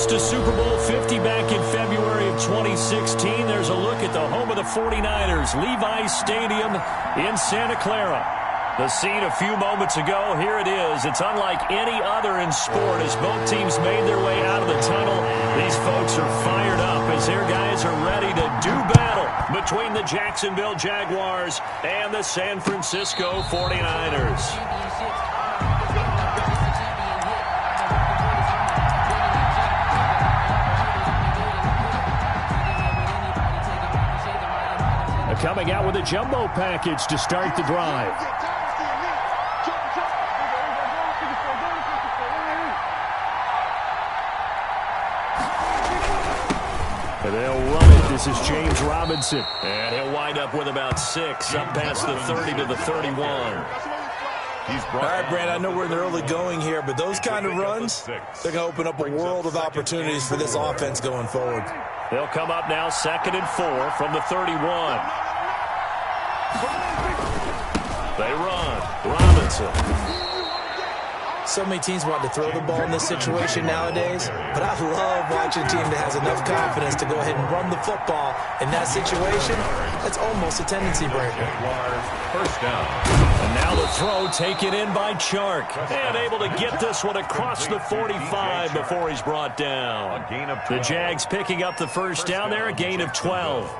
lost to Super Bowl 50 back in February of 2016. There's a look at the home of the 49ers, Levi's Stadium in Santa Clara. The scene a few moments ago, here it is. It's unlike any other in sport as both teams made their way out of the tunnel. These folks are fired up as their guys are ready to do battle between the Jacksonville Jaguars and the San Francisco 49ers. Coming out with a jumbo package to start the drive. And they'll run it. This is James Robinson. And he'll wind up with about 6, up past the 30 to the 31. All right, Brand, I know we're in the early going here, but those kind of runs, they're going to open up a world of opportunities for this offense going forward. They'll come up now 2nd and 4 from the 31. They run. Robinson. So many teams want to throw the ball in this situation nowadays, but I love watching a team that has enough confidence to go ahead and run the football in that situation. That's almost a tendency breaker. First down. And now the throw taken in by Chark. And able to get this one across the 45 before he's brought down. The Jags picking up the first down there, a gain of 12.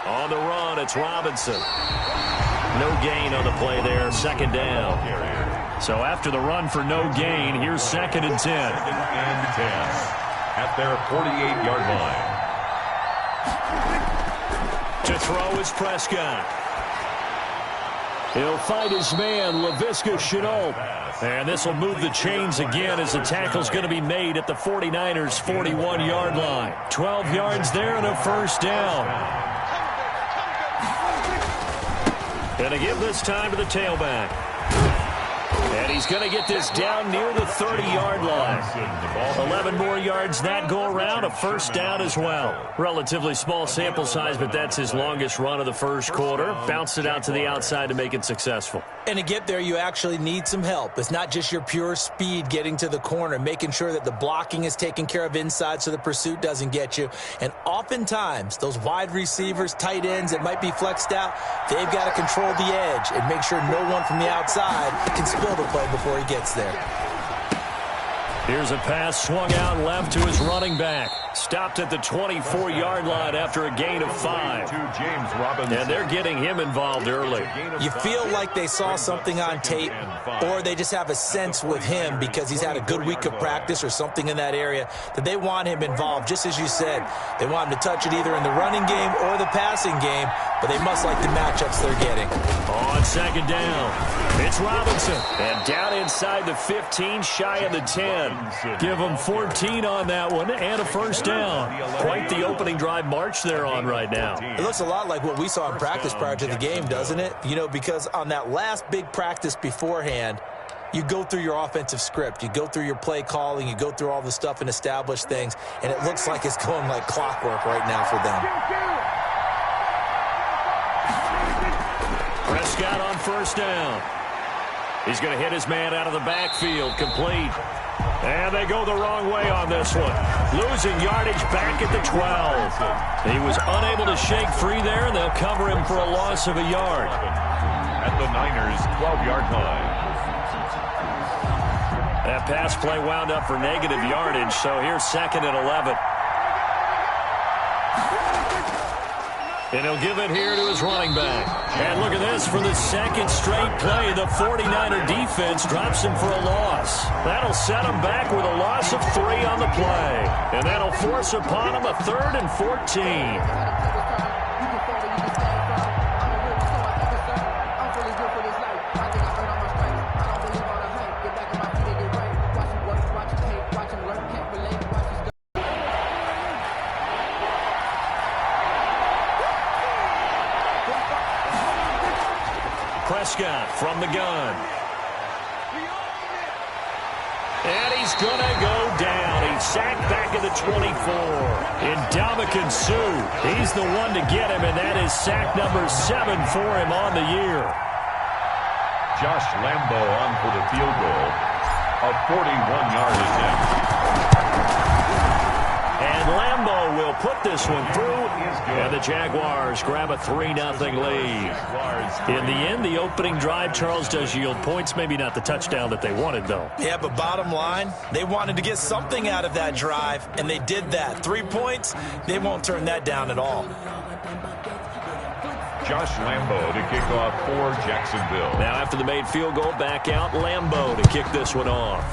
On the run, it's Robinson. No gain on the play there, 2nd down. So after the run for no gain, here's 2nd and 10. 2nd and 10 at their 48-yard line. To throw is Prescott. He'll fight his man, Laviska Shenault. And this will move the chains again as the tackle's going to be made at the 49ers' 41-yard line. 12 yards there and a first down. And to give this time to the tailback. And he's going to get this down near the 30-yard line. 11 more yards that go around, a first down as well. Relatively small sample size, but that's his longest run of the first quarter. Bounced it out to the outside to make it successful. And to get there, you actually need some help. It's not just your pure speed getting to the corner, making sure that the blocking is taken care of inside so the pursuit doesn't get you. And oftentimes, those wide receivers, tight ends that might be flexed out, they've got to control the edge and make sure no one from the outside can spill the play before he gets there. Here's a pass swung out left to his running back. Stopped at the 24-yard line after a gain of 5. James Robinson. And they're getting him involved early. You feel like they saw something on tape, or they just have a sense with him because he's had a good week of practice or something in that area that they want him involved. Just as you said, they want him to touch it either in the running game or the passing game, but they must like the matchups they're getting. On 2nd down, it's Robinson. And down inside the 15, shy of the 10. Give them 14 on that one and a first down. Quite the opening drive march they're on right now. It looks a lot like what we saw in practice prior to the game, doesn't it? You know, because on that last big practice beforehand, you go through your offensive script. You go through your play calling. You go through all the stuff and establish things. And it looks like it's going like clockwork right now for them. Prescott on first down. He's going to hit his man out of the backfield, complete. And they go the wrong way on this one. Losing yardage back at the 12. He was unable to shake free there, and they'll cover him for a loss of a yard. At the Niners' 12-yard line. That pass play wound up for negative yardage, so here's 2nd and 11. And he'll give it here to his running back. And look at this, for the 2nd straight play, the 49er defense drops him for a loss. That'll set him back with a loss of 3 on the play. And that'll force upon him a 3rd and 14. Prescott from the gun. And he's going to go down. He he's sacked back at the 24. Ndamukong Suh, he's the one to get him, and that is sack number 7 for him on the year. Josh Lambo on for the field goal. A 41-yard attempt. And Lambo will put this one through, and the Jaguars grab a 3-0 lead. In the end, the opening drive, Charles, does yield points. Maybe not the touchdown that they wanted, though. Yeah, but bottom line, they wanted to get something out of that drive, and they did that. 3 points, they won't turn that down at all. Josh Lambo to kick off for Jacksonville. Now after the made field goal, back out Lambo to kick this one off.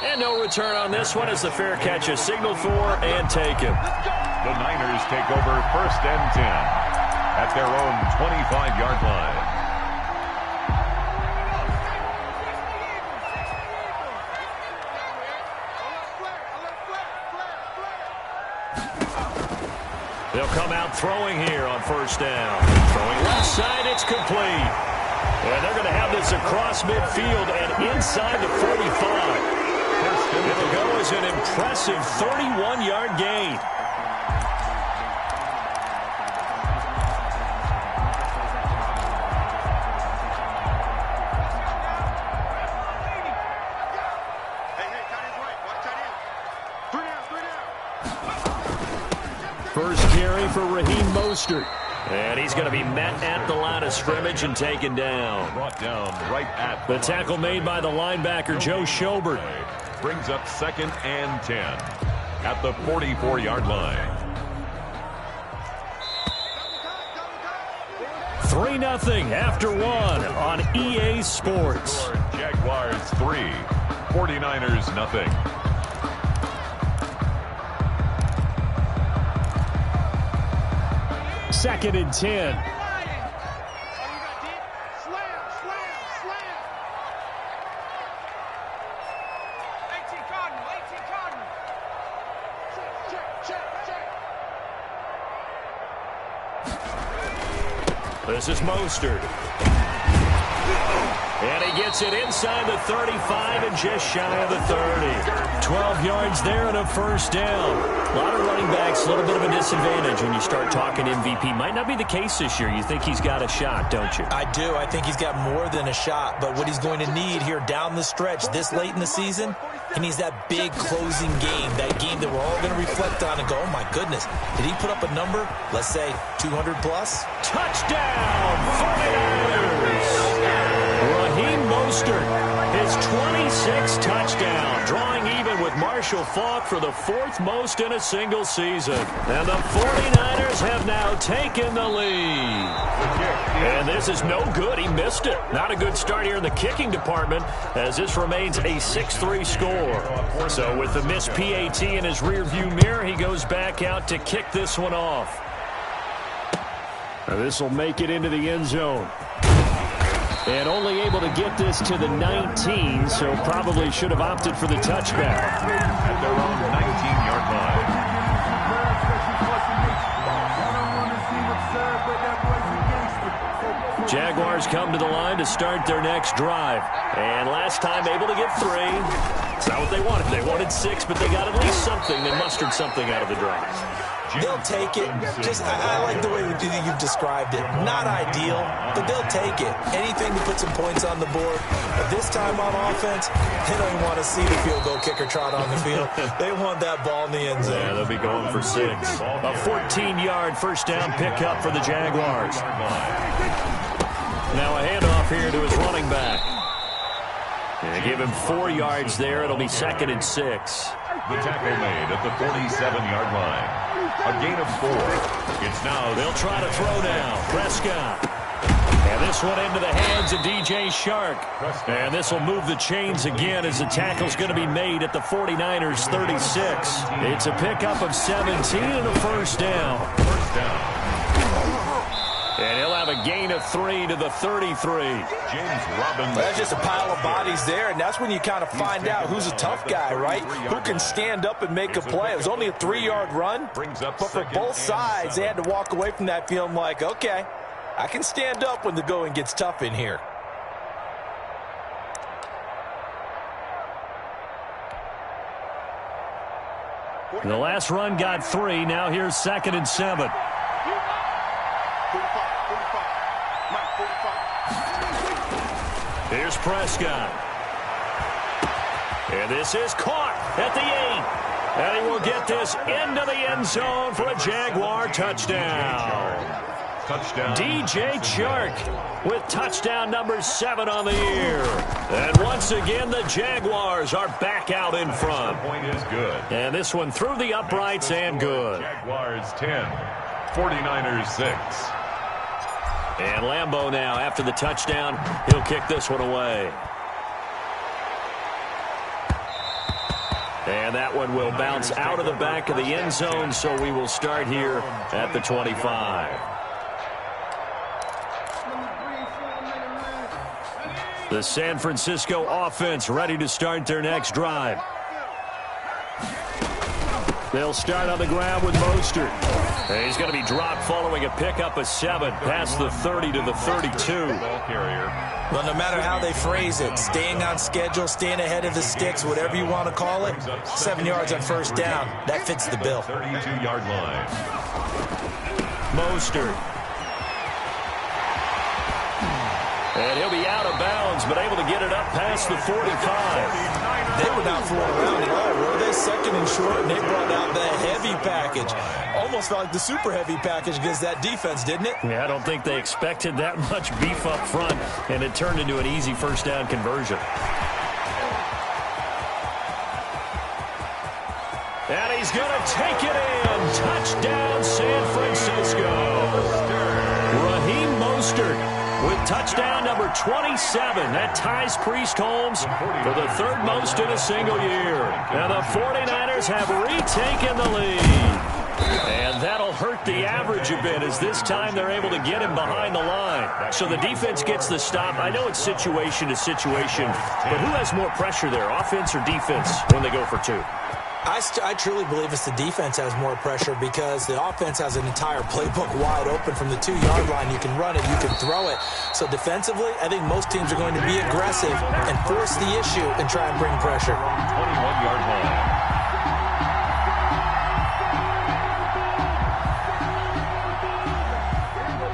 And no return on this one as the fair catch is signaled for and taken. The Niners take over 1st and 10 at their own 25-yard line. They'll come out throwing here on 1st down. Throwing left side, it's complete. And they're going to have this across midfield and inside the 45. It'll go as an impressive 31-yard gain. First carry for Raheem Mostert. And he's going to be met at the line of scrimmage and taken down. Brought down right at the tackle made by the linebacker, Joe Schobert. Brings up 2nd and 10 at the 44-yard line. 3-0 after 1 on EA Sports. Jaguars 3, 49ers nothing. Second and 10. This is Mostert. And he gets it inside the 35 and just shy of the 30. 12 yards there and a 1st down. A lot of running backs, a little bit of a disadvantage when you start talking MVP. Might not be the case this year. You think he's got a shot, don't you? I do. I think he's got more than a shot. But what he's going to need here down the stretch this late in the season, he needs that big closing game, that game that we're all going to reflect on and go, oh, my goodness, did he put up a number, let's say 200 plus? Touchdown, 49ers! Raheem Mostert, his 26th touchdown, drawing even with Marshall Faulk for the 4th most in a single season. And the 49ers have now taken the lead. And this is no good. He missed it. Not a good start here in the kicking department as this remains a 6-3 score. So with the missed PAT in his rearview mirror, he goes back out to kick this one off. This will make it into the end zone. And only able to get this to the 19, so probably should have opted for the touchback. At their own 19-yard line. Jaguars come to the line to start their next drive. And last time able to get 3. It's not what they wanted. They wanted 6, but they got at least something. They mustered something out of the drive. They'll take it. I like the way you've described it. Not ideal, but they'll take it. Anything to put some points on the board. But this time on offense, they don't even want to see the field goal kicker trot on the field. They want that ball in the end zone. Yeah, they'll be going for 6. A 14-yard 1st down pickup for the Jaguars. Now a handoff here to his running back. And they give him 4 yards there. It'll be 2nd and 6. The tackle made at the 47-yard line. A gain of 4. It's now. They'll try to throw now. Prescott. And this one into the hands of DJ Shark. And this will move the chains again as the tackle's going to be made at the 49ers 36. It's a pickup of 17 and a 1st down. 1st down. And he'll have a gain of 3 to the 33. James Robinson. That's just a pile of bodies there, and that's when you kind of find out who's a tough guy, right? Who can stand up and make a play. It was only a 3-yard run, but for both sides, they had to walk away from that feeling like, okay, I can stand up when the going gets tough in here. The last run got 3. Now here's 2nd and 7. Here's Prescott. And this is caught at the 8. And he will get this into the end zone for a Jaguar touchdown. DJ Chark with touchdown number 7 on the year. And once again, the Jaguars are back out in front. The point is good. And this one through the uprights and good. Jaguars 10, 49ers 6. And Lambeau now, after the touchdown, he'll kick this one away. And that one will bounce out of the back of the end zone, so we will start here at the 25. The San Francisco offense ready to start their next drive. They'll start on the ground with Mostert. And he's going to be dropped following a pickup of 7 past the 30 to the 32. Well, no matter how they phrase it, staying on schedule, staying ahead of the sticks, whatever you want to call it, 7 yards on first down, that fits the bill. 32-yard line. Mostert. And he'll be out of bounds, but able to get it up past the 45. They were not fooling around at all, were they? 2nd and short, and they brought out the heavy package. Almost felt like the super heavy package against that defense, didn't it? Yeah, I don't think they expected that much beef up front, and it turned into an easy first down conversion. And he's going to take it in. Touchdown, San Francisco. Raheem Mostert with touchdown number 27. That ties Priest Holmes for the 3rd most in a single year. And the 49ers have retaken the lead. And that'll hurt the average a bit, as this time they're able to get him behind the line. So the defense gets the stop. I know it's situation to situation, but who has more pressure there, offense or defense, when they go for 2? I truly believe it's the defense has more pressure, because the offense has an entire playbook wide open from the 2-yard line. You can run it, you can throw it. So defensively, I think most teams are going to be aggressive and force the issue and try and bring pressure. 21-yard line.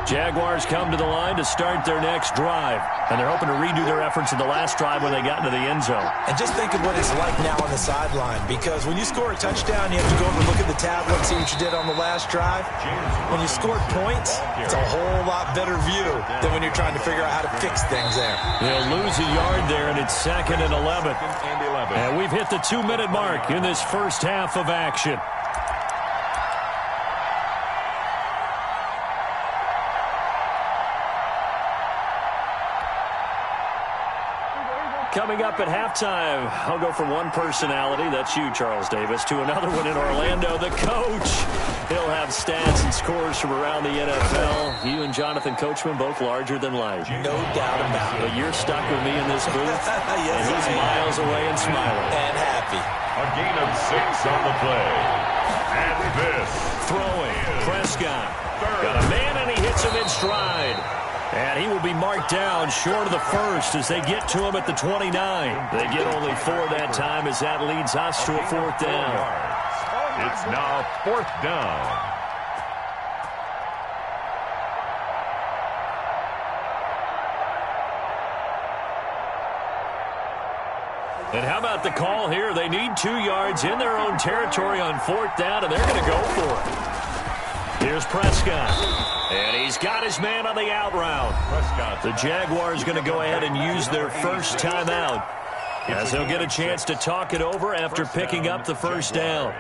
Jaguars come to the line to start their next drive, and they're hoping to redo their efforts in the last drive when they got into the end zone. And just think of what it's like now on the sideline, because when you score a touchdown, you have to go over and look at the tablet and see what you did on the last drive. When you scored points, it's a whole lot better view than when you're trying to figure out how to fix things there. They'll lose a yard there, and it's 2nd and 11. And we've hit the 2-minute mark in this first half of action. Coming up at halftime, I'll go from one personality, that's you, Charles Davis, to another one in Orlando, the coach. He'll have stats and scores from around the NFL. You and Jonathan Coachman, both larger than life. No doubt about it. But you're stuck with me in this booth, yes, and he's miles away and smiling. And happy. A gain of 6 on the play. And this. Throwing, Prescott. Got a man, and he hits him in stride. And he will be marked down short of the first as they get to him at the 29. They get only 4 that time, as that leads us to a 4th down. It's now 4th down. And how about the call here? They need 2 yards in their own territory on 4th down, and they're going to go for it. Here's Prescott. And he's got his man on the out route. The Jaguars going to go ahead and use their first timeout, as they'll get a chance to talk it over after picking up the first down.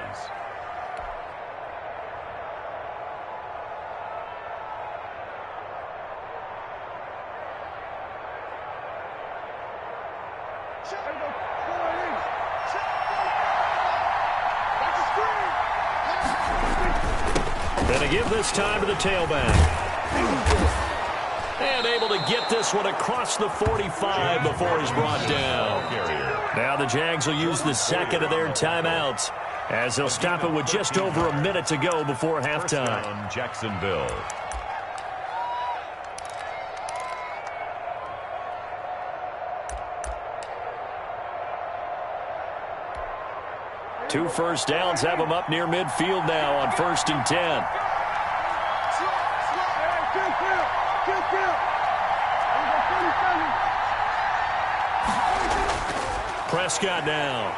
Going to give this time to the tailback. And able to get this one across the 45 before he's brought down. Now the Jags will use the 2nd of their timeouts, as they'll stop it with just over a minute to go before halftime. Jacksonville. 2 first downs have them up near midfield now on 1st and 10. Prescott now.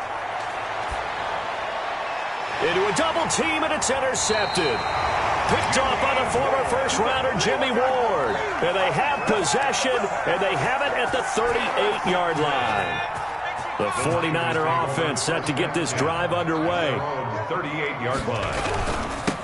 Into a double team, and it's intercepted. Picked off by the former first-rounder Jimmy Ward. And they have possession, and they have it at the 38-yard line. The 49er offense set to get this drive underway. 38-yard line.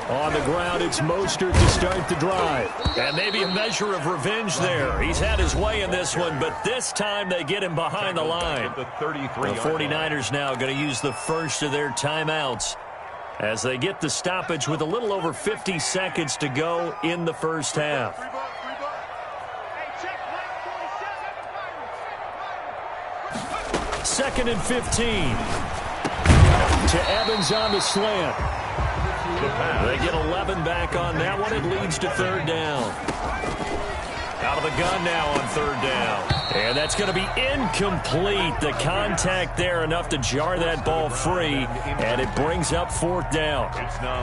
On the ground, it's Mostert to start the drive. And maybe a measure of revenge there. He's had his way in this one, but this time they get him behind the line. The 49ers now going to use the first of their timeouts as they get the stoppage with a little over 50 seconds to go in the first half. Second and 15. To Evans on the slant. They get 11 back on that one. It leads to 3rd down. Out of the gun now on 3rd down. And that's going to be incomplete. The contact there enough to jar that ball free, and it brings up 4th down.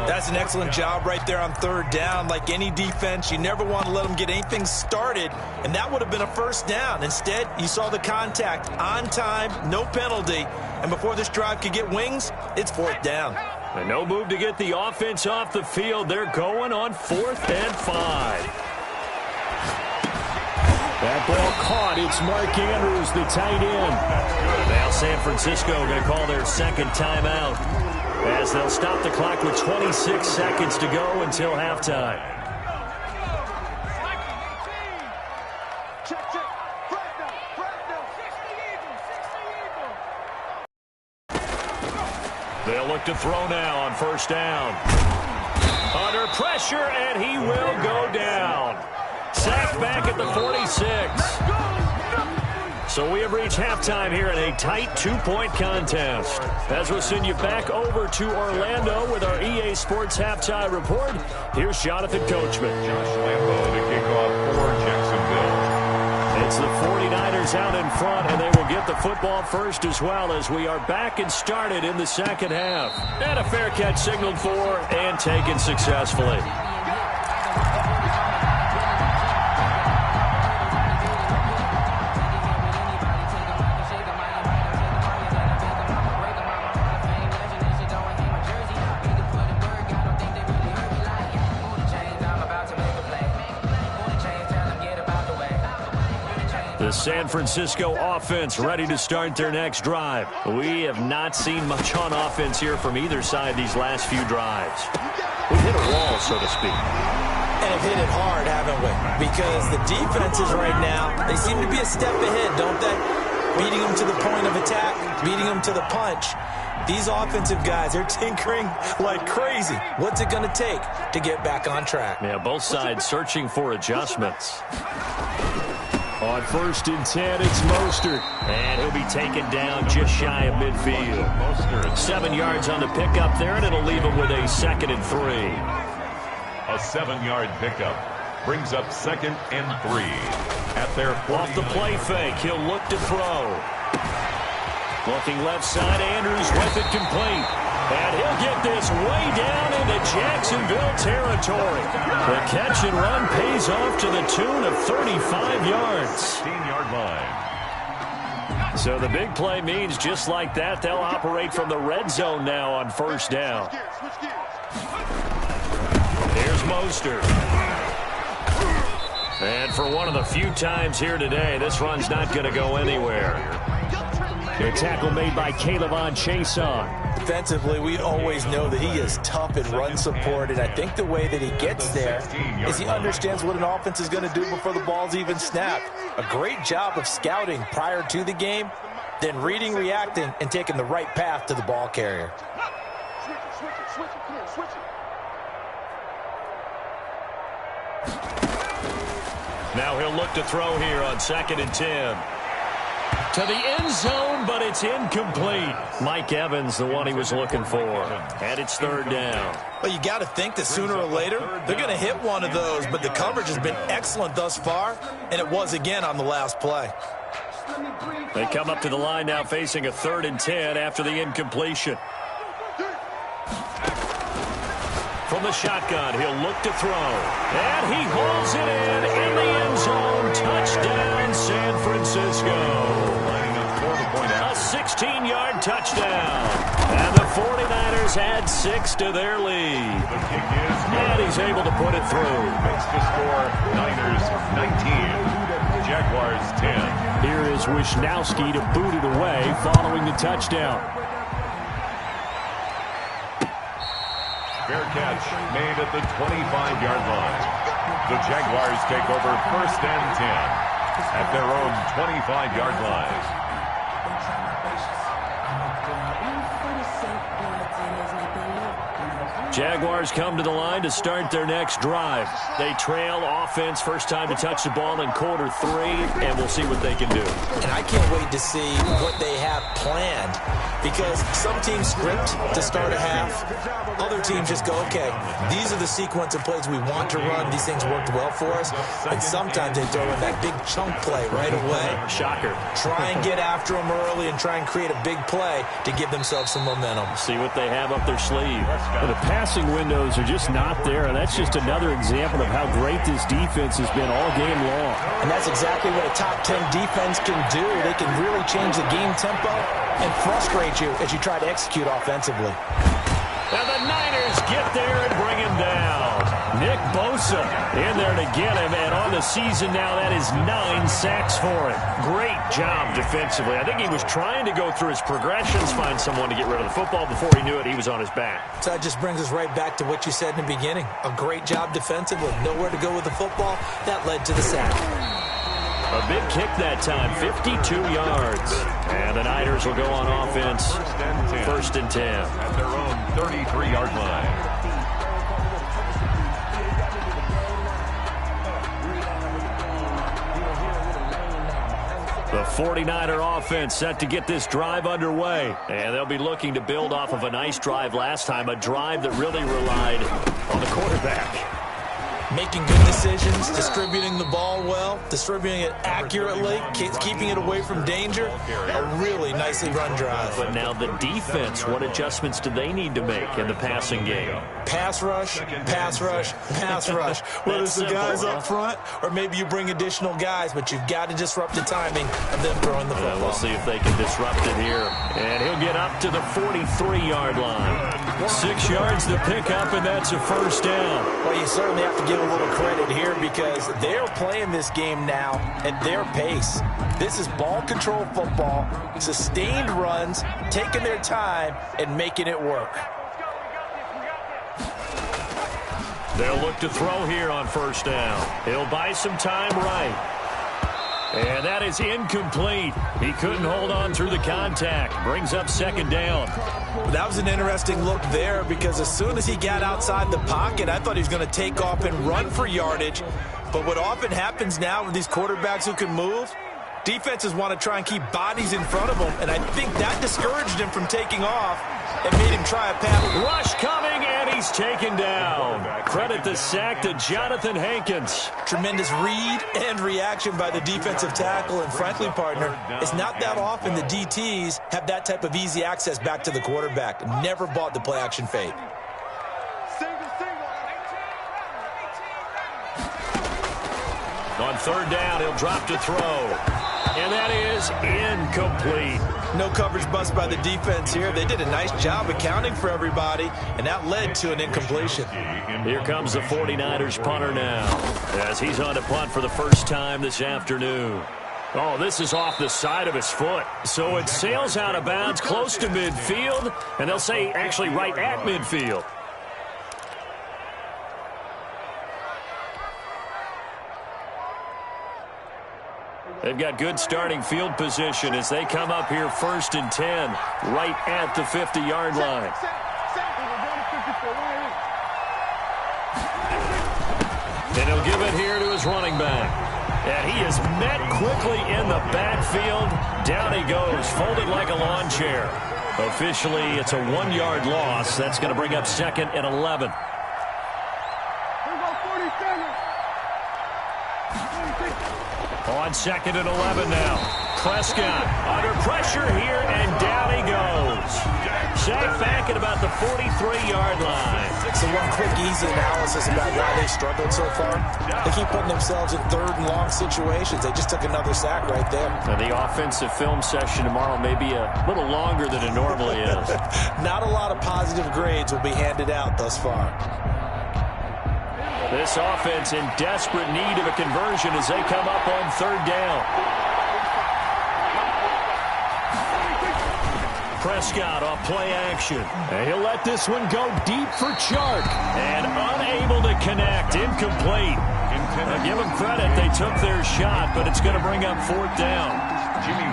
That's an excellent job right there on 3rd down. Like any defense, you never want to let them get anything started, and that would have been a 1st down. Instead, you saw the contact on time, no penalty, and before this drive could get wings, it's 4th down. And no move to get the offense off the field. They're going on 4th and 5. That ball caught. It's Mark Andrews, the tight end. Now San Francisco going to call their second timeout as they'll stop the clock with 26 seconds to go until halftime. They'll look to throw now on 1st down. Under pressure, and he will go down. Sacked back at the 46. So we have reached halftime here in a tight 2-point contest. As we'll send you back over to Orlando with our EA Sports Halftime Report, here's Jonathan Coachman. Josh Lambo to kick off for Jacksonville. It's the 49ers out in front, and they will get the football first as well as we are back and started in the second half. And a fair catch signaled for and taken successfully. The San Francisco offense ready to start their next drive. We have not seen much on offense here from either side these last few drives. We've hit a wall, so to speak. And have hit it hard, haven't we? Because the defenses right now, they seem to be a step ahead, don't they? Beating them to the point of attack, beating them to the punch. These offensive guys, they're tinkering like crazy. What's it going to take to get back on track? Yeah, both sides searching for adjustments. On 1st and 10, it's Mostert. And he'll be taken down just shy of midfield. 7 yards on the pickup there, and it'll leave him with a 2nd and 3. A 7-yard pickup brings up 2nd and 3 at their 49. Off the play fake, he'll look to throw. Looking left side, Andrews with it complete. And he'll get this way down into Jacksonville territory. The catch and run pays off to the tune of 35 yards. 15-yard line. So the big play means just like that, they'll operate from the red zone now on 1st down. Here's Mostert. And for one of the few times here today, this run's not going to go anywhere. A tackle made by Caleb Chason. Defensively, we always know that he is tough in run support, and I think the way that he gets there is he understands what an offense is going to do before the ball's even snapped. A great job of scouting prior to the game, then reading, reacting, and taking the right path to the ball carrier. Now he'll look to throw here on 2nd and 10. To the end zone, but it's incomplete. Mike Evans, the one he was looking for. And it's 3rd down. Well, you got to think that sooner or later, they're going to hit one of those, but the coverage has been excellent thus far, and it was again on the last play. They come up to the line now facing a 3rd and 10 after the incompletion. From the shotgun, he'll look to throw. And he holds it in the end zone. Touchdown, San Francisco. A 16-yard touchdown. And the 49ers add 6 to their lead. And he's able to put it through. Makes the score Niners 19, Jaguars 10. Here is Wisnowski to boot it away following the touchdown. Fair catch made at the 25-yard line. The Jaguars take over 1st and 10 at their own 25-yard line. Jaguars come to the line to start their next drive. They trail offense, first time to touch the ball in quarter 3, and we'll see what they can do. And I can't wait to see what they have planned, because some teams script to start a half. Other teams just go, okay, these are the sequence of plays we want to run. These things worked well for us. And sometimes they throw in that big chunk play right away. Shocker. Try and get after them early and try and create a big play to give themselves some momentum. See what they have up their sleeve. Well, the passing windows are just not there, and that's just another example of how great this defense has been all game long. And that's exactly what a top 10 defense can do. They can really change the game tempo and frustrate you as you try to execute offensively. And the Niners get there and bring him down. Nick Bosa in there to get him, and on the season now, that is 9 sacks for him. Great job defensively. I think he was trying to go through his progressions, find someone to get rid of the football. Before he knew it, he was on his back. So that just brings us right back to what you said in the beginning. A great job defensively. Nowhere to go with the football. That led to the sack. A big kick that time, 52 yards. And the Niners will go on offense, 1st and 10. At their own 33-yard line. The 49er offense set to get this drive underway. And they'll be looking to build off of a nice drive last time, a drive that really relied on the quarterback. Making good decisions, distributing the ball well, distributing it accurately, keeping it away from danger. A really nicely run drive. But now the defense, what adjustments do they need to make in the passing game? Pass rush, pass rush, pass rush. Whether it's the guys up front or maybe you bring additional guys, but you've got to disrupt the timing of them throwing the football. We'll see if they can disrupt it here. And he'll get up to the 43-yard line. 6 yards to pick up, and that's a 1st down. Well, you certainly have to give a little credit here because they're playing this game now at their pace. This is ball control football, sustained runs, taking their time, and making it work. They'll look to throw here on 1st down. He'll buy some time right. And that is incomplete. He couldn't hold on through the contact. Brings up 2nd down. That was an interesting look there because as soon as he got outside the pocket, I thought he was going to take off and run for yardage. But what often happens now with these quarterbacks who can move, defenses want to try and keep bodies in front of them. And I think that discouraged him from taking off and made him try a pass. Rush coming, and he's taken down. Credit the sack to Jonathan Hankins. Tremendous read and reaction by the defensive tackle. And frankly, partner, it's not that often the DTs have that type of easy access back to the quarterback. Never bought the play-action fade. On 3rd down, he'll drop to throw. And that is incomplete. No coverage bust by the defense here. They did a nice job accounting for everybody, and that led to an incompletion. Here comes the 49ers punter now, as he's on to punt for the first time this afternoon. Oh, this is off the side of his foot. So it sails out of bounds close to midfield, and they'll say actually right at midfield. They've got good starting field position as they come up here 1st and 10, right at the 50-yard line. And he'll give it here to his running back. And he is met quickly in the backfield. Down he goes, folded like a lawn chair. Officially, it's a 1-yard loss. That's going to bring up 2nd and 11. On 2nd and 11 now. Prescott under pressure here, and down he goes. Sacked back at about the 43-yard line. So one quick, easy analysis about why they struggled so far. They keep putting themselves in third and long situations. They just took another sack right there. Now, the offensive film session tomorrow may be a little longer than it normally is. Not a lot of positive grades will be handed out thus far. This offense in desperate need of a conversion as they come up on third down. Prescott off play action. And he'll let this one go deep for Chark. And unable to connect. Incomplete. Now give them credit. They took their shot, but it's going to bring up fourth down.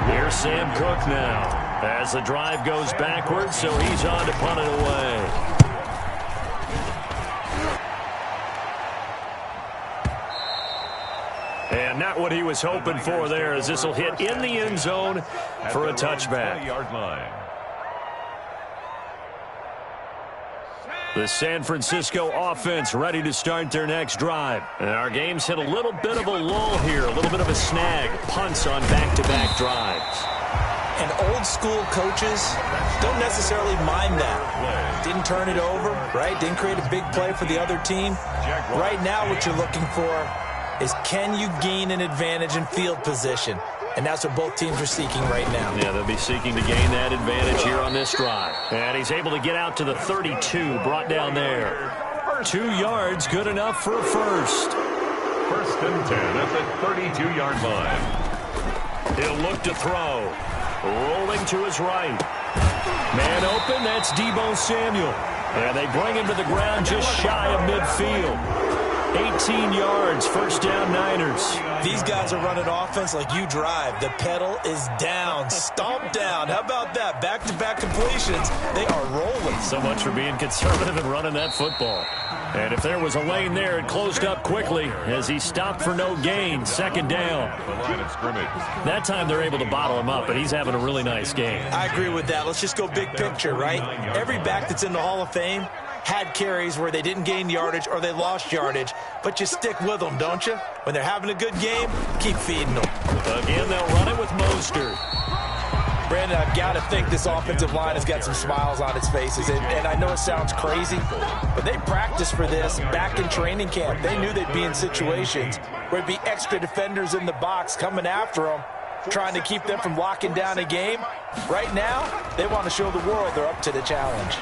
Here's Sam Cook now. As the drive goes backwards, so he's on to punt it away. And not what he was hoping for there, as this will hit in the end zone for a touchback. The San Francisco offense ready to start their next drive. And our game's hit a little bit of a lull here, a little bit of a snag. Punts on back-to-back drives. And old school coaches don't necessarily mind that. Didn't turn it over, right? Didn't create a big play for the other team. Right now what you're looking for is, can you gain an advantage in field position? And that's what both teams are seeking right now. Yeah, they'll be seeking to gain that advantage here on this drive. And he's able to get out to the 32, brought down there. 2 yards, good enough for a first. First and 10 at the 32-yard line. He'll look to throw. Rolling to his right. Man open, that's Deebo Samuel. And they bring him to the ground just shy of midfield. 18 yards, first down Niners. These guys are running offense like you drive. The pedal is down, stomp down. How about that? Back-to-back completions. They are rolling. So much for being conservative and running that football. And if there was a lane there, it closed up quickly as he stopped for no gain. Second down. That time they're able to bottle him up, and he's having a really nice game. I agree with that. Let's just go big picture, right? Every back that's in the Hall of Fame had carries where they didn't gain yardage or they lost yardage, but you stick with them, don't you? When they're having a good game, keep feeding them. Again, they'll run it with Mostert. Brandon, I've got to think this offensive line has got some smiles on its faces, and I know it sounds crazy, but they practiced for this back in training camp. They knew they'd be in situations where there'd be extra defenders in the box coming after them, trying to keep them from locking down a game. Right now, they want to show the world they're up to the challenge.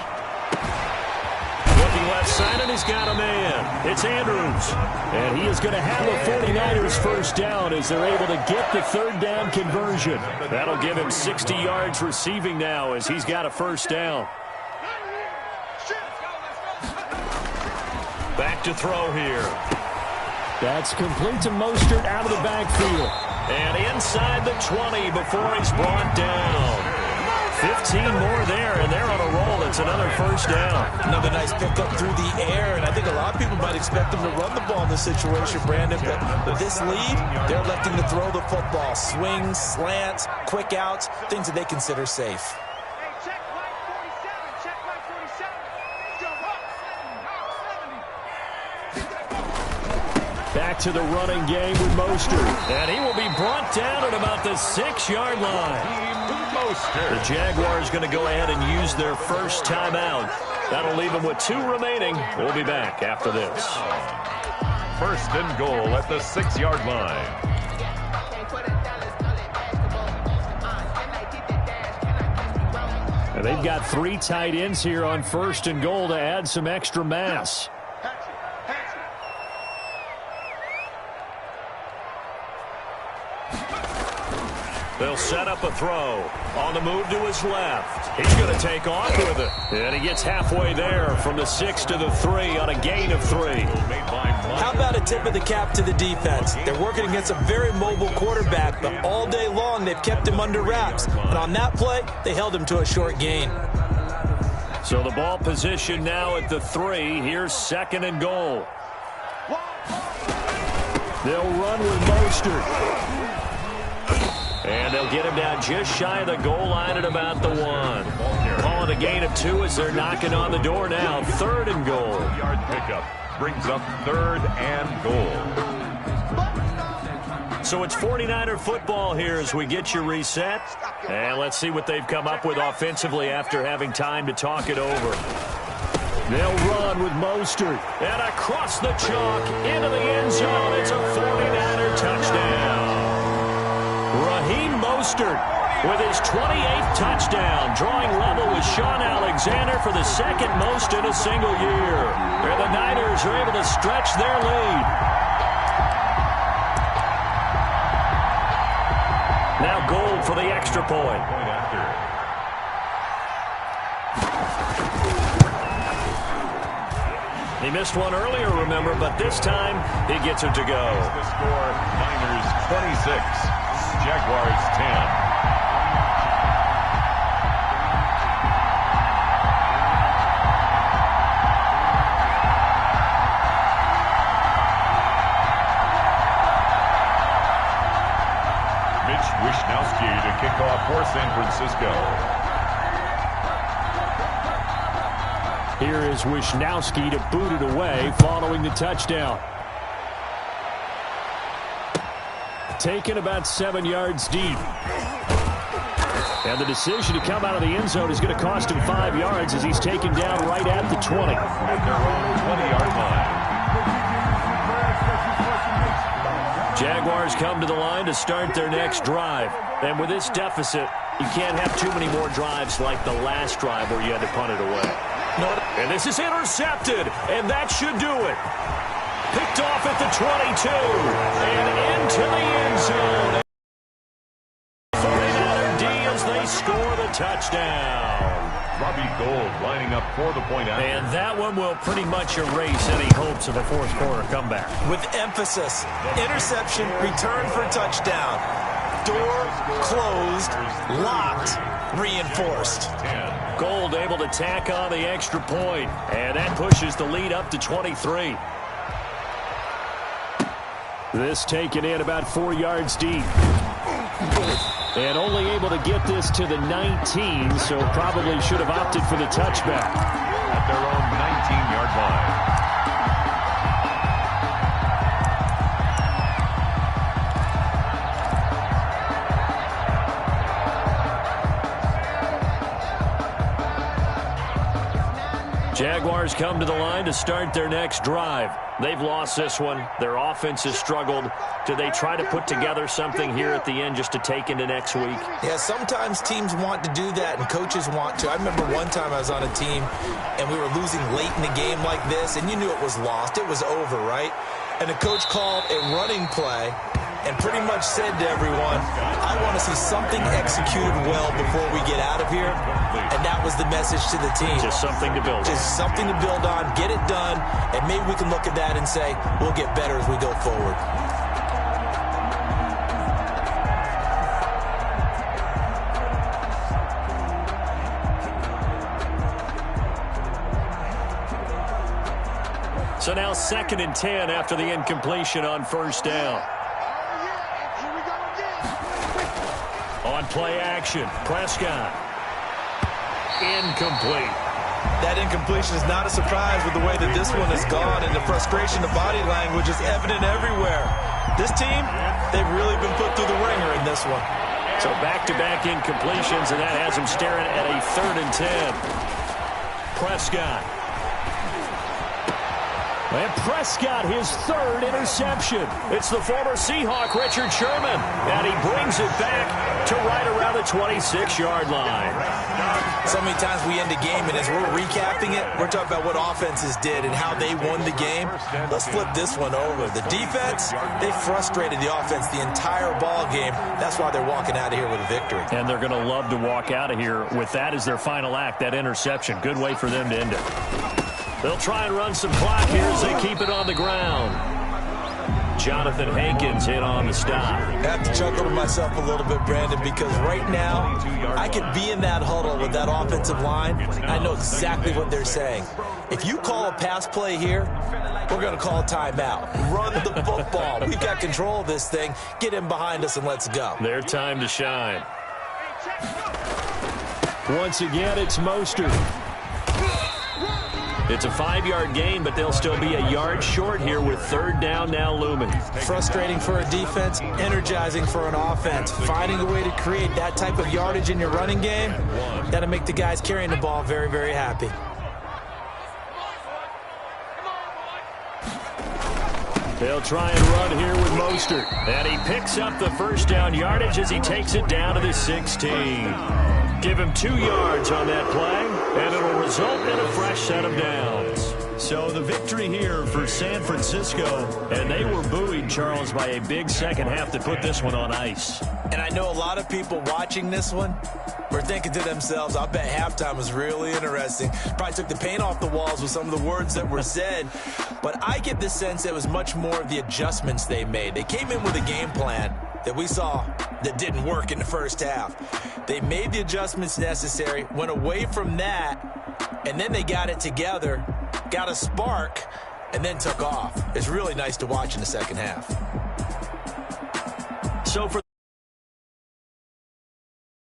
Looking left side, and he's got a man. It's Andrews. And he is going to have a 49ers first down as they're able to get the third down conversion. That'll give him 60 yards receiving now as he's got a first down. Back to throw here. That's complete to Mostert out of the backfield. And inside the 20 before he's brought down. 15 more there, and they're on a roll. It's another first down. Another nice pickup through the air, and I think a lot of people might expect them to run the ball in this situation, Brandon, but with this lead, they're electing to throw the football. Swings, slants, quick outs, things that they consider safe. Back to the running game with Mostert, and he will be brought down at about the 6-yard line. The Jaguars going to go ahead and use their first timeout. That'll leave them with 2 remaining. We'll be back after this. First and goal at the 6-yard line. And they've got 3 tight ends here on first and goal to add some extra mass. They'll set up a throw. On the move to his left. He's going to take off with it. And he gets halfway there from the 6 to the 3 on a gain of 3. How about a tip of the cap to the defense? They're working against a very mobile quarterback, but all day long they've kept him under wraps. And on that play, they held him to a short gain. So the ball position now at the 3. Here's second and goal. They'll run with Mostert. And they'll get him down just shy of the goal line at about the 1. Calling a gain of 2 as they're knocking on the door now. Third and goal. Yard pickup brings up third and goal. So it's 49er football here as we get you reset. And let's see what they've come up with offensively after having time to talk it over. They'll run with Mostert. And across the chalk into the end zone. It's a 49er touchdown. Raheem Mostert with his 28th touchdown, drawing level with Sean Alexander for the second most in a single year. And the Niners are able to stretch their lead. Now Gold for the extra point. He missed one earlier, remember, but this time he gets it to go. The score, Niners 26, Jaguars 10. Wishnowsky to kick off for San Francisco. Here is Wishnowsky to boot it away following the touchdown. Taken about 7 yards deep. And the decision to come out of the end zone is going to cost him 5 yards as he's taken down right at the 20. At their own 20-yard line. Jaguars come to the line to start their next drive. And with this deficit, you can't have too many more drives like the last drive where you had to punt it away. And this is intercepted, and that should do it. Picked off at the 22, and into the end zone. 49er D as they score the touchdown. Robbie Gould lining up for the point after. And that one will pretty much erase any hopes of a fourth quarter comeback. With emphasis, interception, return for touchdown. Door closed, locked, reinforced. Gould able to tack on the extra point, and that pushes the lead up to 23. This taken in about 4 yards deep. And only able to get this to the 19, so probably should have opted for the touchback. At their own 19-yard line. Jaguars come to the line to start their next drive. They've lost this one. Their offense has struggled. Do they try to put together something here at the end just to take into next week? Yeah, sometimes teams want to do that and coaches want to. I remember one time I was on a team and we were losing late in the game like this, and you knew it was lost. It was over, right? And the coach called a running play and pretty much said to everyone, I want to see something executed well before we get out of here. And that was the message to the team. Just something to build on. Just something to build on, get it done, and maybe we can look at that and say, we'll get better as we go forward. So now 2nd and 10 after the incompletion on first down. On play action, Prescott. Incomplete. That incompletion is not a surprise with the way that this one has gone, and the frustration, the body language is evident everywhere. This team, they've really been put through the ringer in this one. So back-to-back incompletions, and that has him staring at a 3rd and 10. Prescott. And Prescott, his 3rd interception. It's the former Seahawk, Richard Sherman. And he brings it back to right around the 26-yard line. So many times we end a game, and as we're recapping it, we're talking about what offenses did and how they won the game. Let's flip this one over. The defense, they frustrated the offense the entire ball game. That's why they're walking out of here with a victory. And they're going to love to walk out of here with that as their final act, that interception. Good way for them to end it. They'll try and run some clock here as they keep it on the ground. Jonathan Hankins hit on the stop. I have to chuckle to myself a little bit, Brandon, because right now I could be in that huddle with that offensive line. I know exactly what they're saying. If you call a pass play here, we're going to call a timeout. Run the football. We've got control of this thing. Get him behind us and let's go. Their time to shine. Once again, it's Mostert. It's a 5-yard gain, but they'll still be a yard short here with third down now looming. Frustrating for a defense, energizing for an offense. Finding a way to create that type of yardage in your running game, got to make the guys carrying the ball very, very happy. They'll try and run here with Mostert. And he picks up the first down yardage as he takes it down to the 16. Give him 2 yards on that play, and it'll result in a fresh set of downs. So the victory here for San Francisco, and they were buoyed, Charles, by a big second half to put this one on ice. And I know a lot of people watching this one were thinking to themselves, I bet halftime was really interesting. Probably took the paint off the walls with some of the words that were said. But I get the sense it was much more of the adjustments they made. They came in with a game plan that we saw that didn't work in the first half. They made the adjustments necessary, went away from that, and then they got it together, got a spark, and then took off. It's really nice to watch in the second half. So for